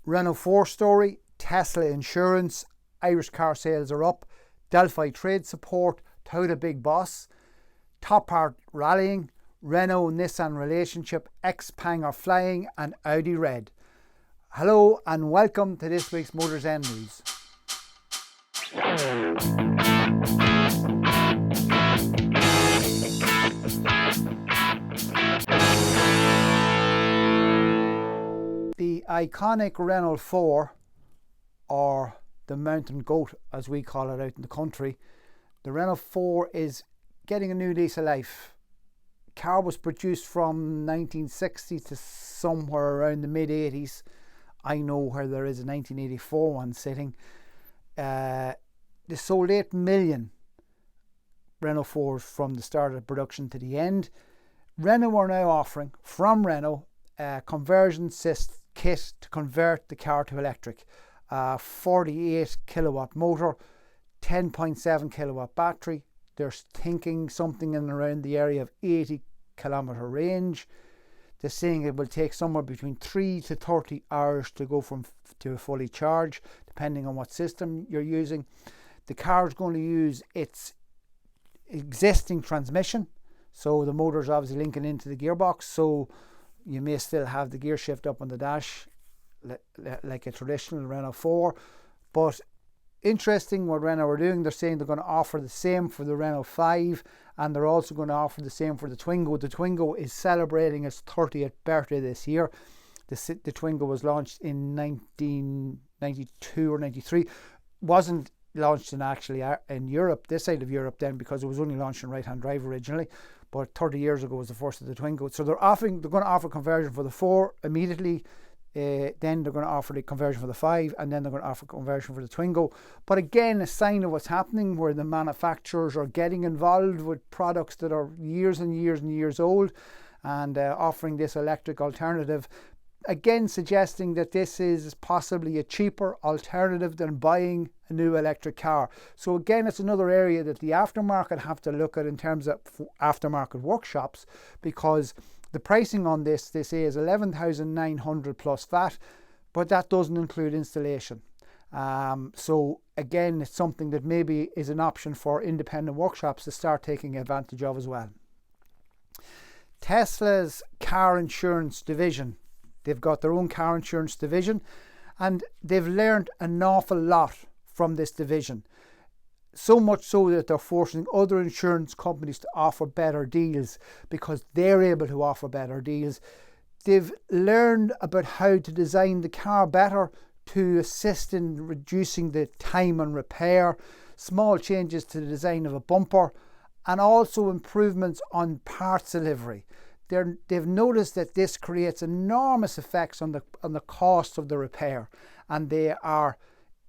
Renault 4 story, Tesla insurance, Irish car sales are up, Delphi trade support, Toyota big boss, Top Part rallying, Renault-Nissan relationship, Xpeng are flying, and Audi red. Hello and welcome to this week's MotorZen news. The iconic Renault 4, or the mountain goat as we call it out in the country, the Renault 4 is getting a new lease of life. Car was produced from 1960 to somewhere around the mid 80s. I know where there is a 1984 one sitting. They sold 8 million Renault 4s from the start of production to the end. Renault are now offering from Renault a conversion kit to convert the car to electric. 48 kilowatt motor, 10.7 kilowatt battery. They're thinking something in around the area of 80 kilometer range. They're saying it will take somewhere between 3 to 30 hours to go to a fully charge, depending on what system you're using. The car is going to use its existing transmission, so the motor is obviously linking into the gearbox, so you may still have the gear shift up on the dash like a traditional Renault 4. But interesting what Renault are doing, they're saying they're going to offer the same for the Renault 5, and they're also going to offer the same for the Twingo. The Twingo is celebrating its 30th birthday this year. The Twingo was launched in 1992 or 93. Wasn't launched in Europe, this side of Europe then, because it was only launched in right-hand drive originally, but 30 years ago was the first of the Twingo. So they're going to offer conversion for the 4 immediately. Then they're going to offer the conversion for the 5, and then they're going to offer conversion for the Twingo. But again, a sign of what's happening, where the manufacturers are getting involved with products that are years and years and years old, and offering this electric alternative. Again, suggesting that this is possibly a cheaper alternative than buying a new electric car. So again, it's another area that the aftermarket have to look at in terms of aftermarket workshops, because the pricing on this, they say, is 11,900 plus VAT, but that doesn't include installation. So again, it's something that maybe is an option for independent workshops to start taking advantage of as well. Tesla's car insurance division, they've got their own car insurance division, and they've learned an awful lot from this division. So much so that they're forcing other insurance companies to offer better deals, because they're able to offer better deals. They've learned about how to design the car better to assist in reducing the time on repair, small changes to the design of a bumper, and also improvements on parts delivery. They've noticed that this creates enormous effects on the cost of the repair, and they are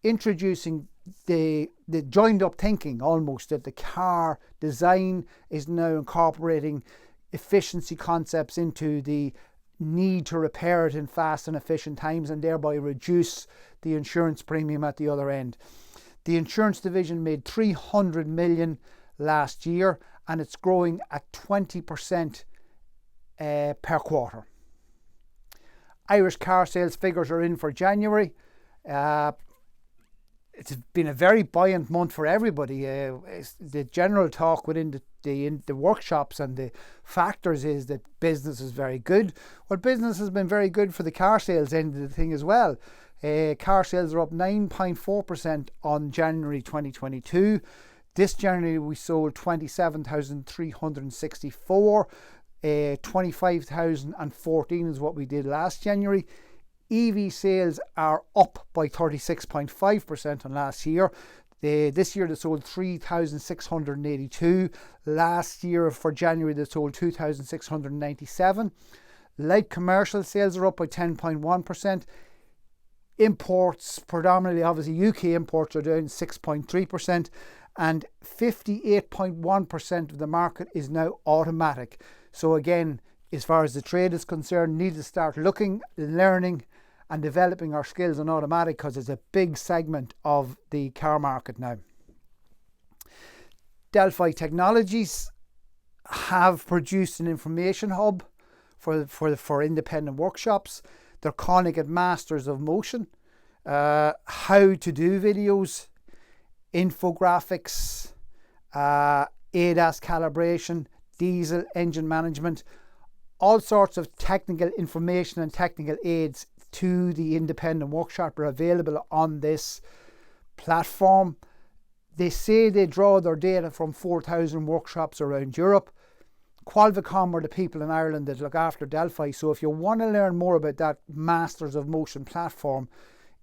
introducing the joined up thinking, almost, that the car design is now incorporating efficiency concepts into the need to repair it in fast and efficient times, and thereby reduce the insurance premium at the other end. The insurance division made 300 million last year, and it's growing at 20% per quarter. Irish car sales figures are in for January. It's been a very buoyant month for everybody. The general talk within the workshops and the factors is that business is very good. Well, business has been very good for the car sales end of the thing as well. Car sales are up 9.4% on January 2022. This January we sold 27,364. 25,014 is what we did last January. EV sales are up by 36.5% on last year. This year they sold 3,682. Last year for January they sold 2,697. Light commercial sales are up by 10.1%. Imports, predominantly obviously UK imports, are down 6.3%, and 58.1% of the market is now automatic. So again, as far as the trade is concerned, need to start looking, learning and developing our skills on automatic, because it's a big segment of the car market now. Delphi Technologies have produced an information hub for independent workshops. They're calling it Masters of Motion. How to do videos, infographics, ADAS calibration, diesel engine management, all sorts of technical information and technical aids to the independent workshop are available on this platform. They say they draw their data from 4,000 workshops around Europe. Qualvicom are the people in Ireland that look after Delphi. So if you want to learn more about that Masters of Motion platform,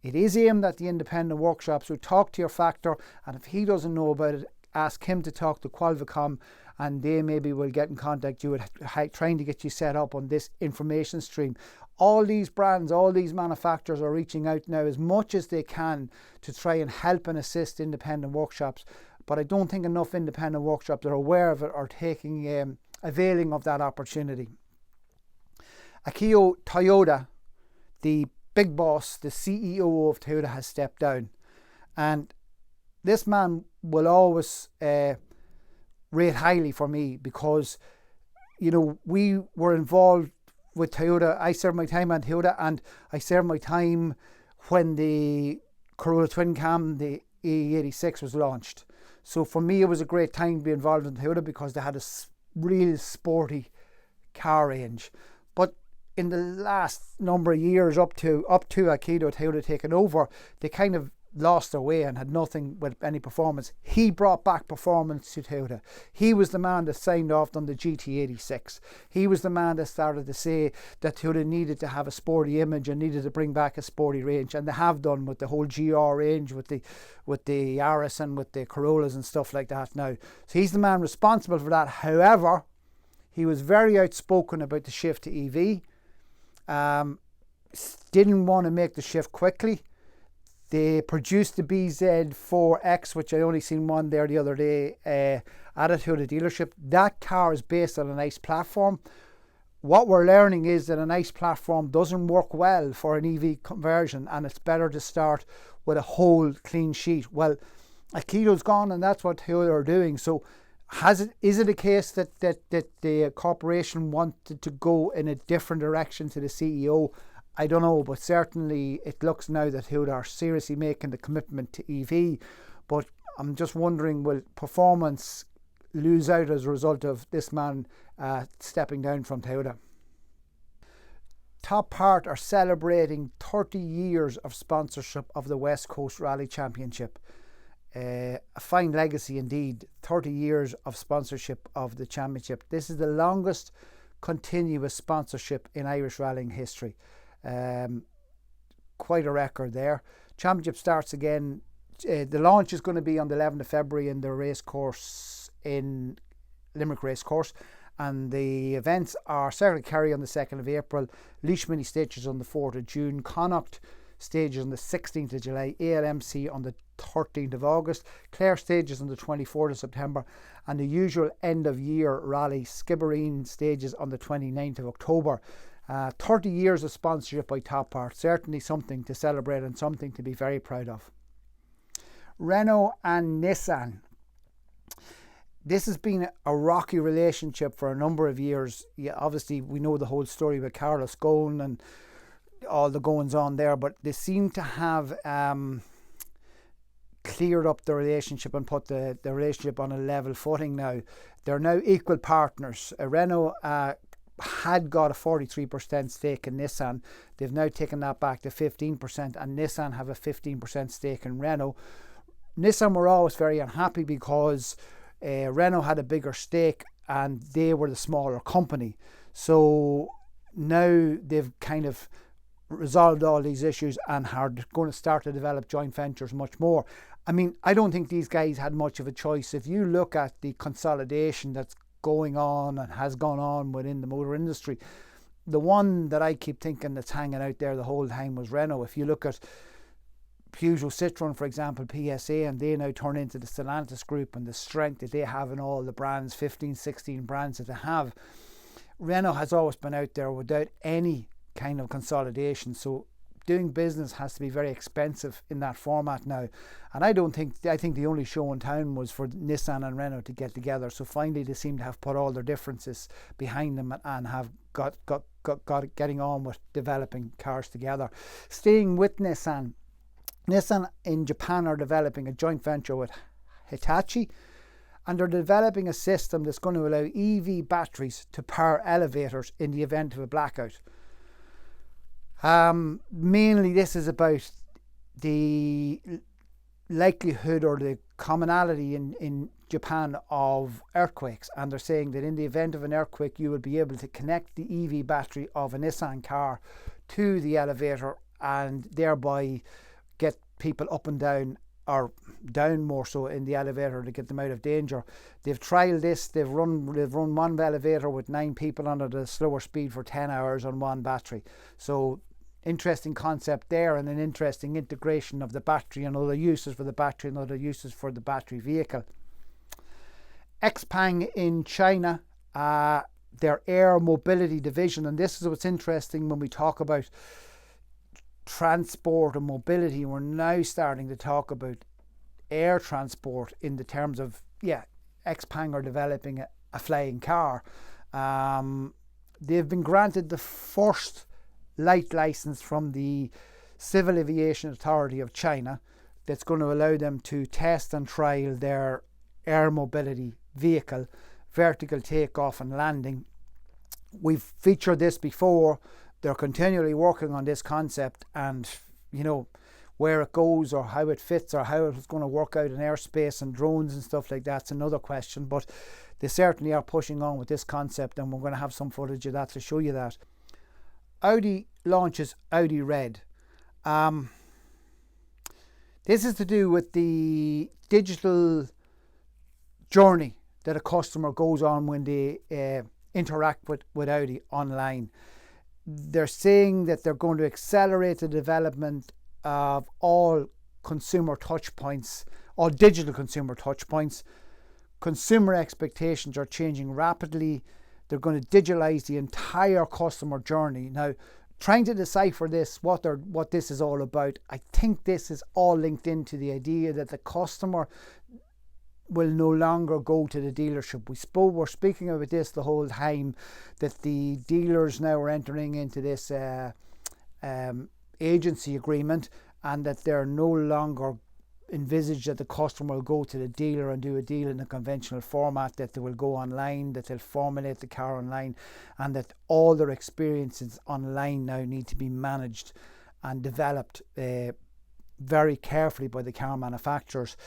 it is aimed at the independent workshops. So talk to your factor, and if he doesn't know about it, ask him to talk to Qualvicom, and they maybe will get in contact you with trying to get you set up on this information stream. All these brands, all these manufacturers are reaching out now as much as they can to try and help and assist independent workshops. But I don't think enough independent workshops are aware of it or taking availing of that opportunity. Akio Toyoda, the big boss, the CEO of Toyota, has stepped down. And this man will always rate highly for me because, you know, we were involved with Toyota. I served my time on Toyota, and I served my time when the Corolla Twin Cam, the E86, was launched. So for me, it was a great time to be involved in Toyota because they had a real sporty car range. But in the last number of years, up to Akio Toyoda taking over, they kind of lost their way and had nothing with any performance. He brought back performance to Toyota. He was the man that signed off on the GT86. He was the man that started to say that Toyota needed to have a sporty image and needed to bring back a sporty range, and they have done with the whole GR range, with the Yaris and with the Corollas and stuff like that now. So he's the man responsible for that. However, he was very outspoken about the shift to EV. Didn't want to make the shift quickly. They produced the BZ4X, which I only seen one there the other day at a Toyota dealership. That car is based on an ICE platform. What we're learning is that an ICE platform doesn't work well for an EV conversion, and it's better to start with a whole clean sheet. Well, Akito's gone, and that's what Toyota are doing. So is it a case that the corporation wanted to go in a different direction to the CEO? I don't know, but certainly it looks now that Toyota are seriously making the commitment to EV. But I'm just wondering, will performance lose out as a result of this man stepping down from Toyota? Top Part are celebrating 30 years of sponsorship of the West Coast Rally Championship. A fine legacy indeed, 30 years of sponsorship of the championship. This is the longest continuous sponsorship in Irish rallying history. Quite a record there. Championship starts again. The launch is going to be on the 11th of February in the race course in Limerick Racecourse, and the events are Circuit Kerry on the 2nd of April, Laois Mini Stages on the 4th of June, Connacht Stages on the 16th of July, ALMC on the 13th of August, Clare Stages on the 24th of September, and the usual end of year rally Skibbereen Stages on the 29th of October. 30 years of sponsorship by Top Part, certainly something to celebrate and something to be very proud of. Renault and Nissan. This has been a rocky relationship for a number of years. Yeah, obviously we know the whole story with Carlos Ghosn and all the goings on there, but they seem to have cleared up the relationship and put the relationship on a level footing now. They're now equal partners. Renault had got a 43% stake in Nissan. They've now taken that back to 15%, and Nissan have a 15% stake in Renault. Nissan were always very unhappy because Renault had a bigger stake and they were the smaller company. So now they've kind of resolved all these issues and are going to start to develop joint ventures much more. I mean, I don't think these guys had much of a choice. If you look at the consolidation that's going on and has gone on within the motor industry, the one that I keep thinking that's hanging out there the whole time was Renault. If you look at Peugeot Citroën, for example, PSA, and they now turn into the Stellantis group and the strength that they have in all the brands, 15, 16 brands that they have, Renault has always been out there without any kind of consolidation. So doing business has to be very expensive in that format now. And I think the only show in town was for Nissan and Renault to get together. So finally they seem to have put all their differences behind them and have got getting on with developing cars together. Staying with Nissan in Japan are developing a joint venture with Hitachi, and they're developing a system that's going to allow EV batteries to power elevators in the event of a blackout. Mainly this is about the likelihood or the commonality in Japan of earthquakes, and they're saying that in the event of an earthquake you will be able to connect the EV battery of a Nissan car to the elevator and thereby get people up and down, or down more so, in the elevator to get them out of danger. They've trialled this. They've run one elevator with 9 people on it at a slower speed for 10 hours on one battery. So interesting concept there, and an interesting integration of the battery and other uses for the battery and other uses for the battery vehicle. XPeng in China, their air mobility division, and this is what's interesting when we talk about transport and mobility. We're now starting to talk about air transport in the terms of, XPeng are developing a flying car. They've been granted the first light license from the Civil Aviation Authority of China that's going to allow them to test and trial their air mobility vehicle, vertical takeoff and landing. We've featured this before. They're continually working on this concept, and where it goes or how it fits or how it's going to work out in airspace and drones and stuff like that's another question, but they certainly are pushing on with this concept, and we're going to have some footage of that to show you that. Audi launches Audi Red. This is to do with the digital journey that a customer goes on when they interact with Audi online. They're saying that they're going to accelerate the development of all consumer touch points, all digital consumer touch points. Consumer expectations are changing rapidly. They're going to digitalize the entire customer journey. Now, trying to decipher this, what this is all about, I think this is all linked into the idea that the customer will no longer go to the dealership. We're speaking about this the whole time, that the dealers now are entering into this agency agreement, and that they're no longer envisage that the customer will go to the dealer and do a deal in a conventional format, that they will go online, that they'll formulate the car online, and that all their experiences online now need to be managed and developed very carefully by the car manufacturers.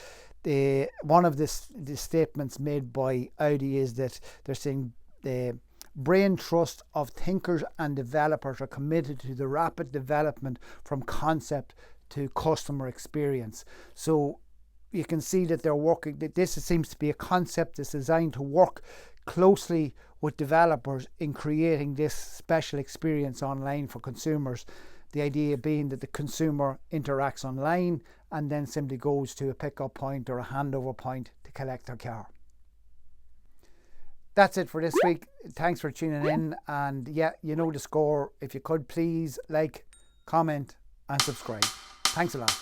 One of the statements made by Audi is that they're saying the brain trust of thinkers and developers are committed to the rapid development from concept to customer experience. So you can see that they're working, that this seems to be a concept that's designed to work closely with developers in creating this special experience online for consumers. The idea being that the consumer interacts online and then simply goes to a pickup point or a handover point to collect their car. That's it for this week. Thanks for tuning in, and you know the score. If you could please like, comment and subscribe. Thanks a lot.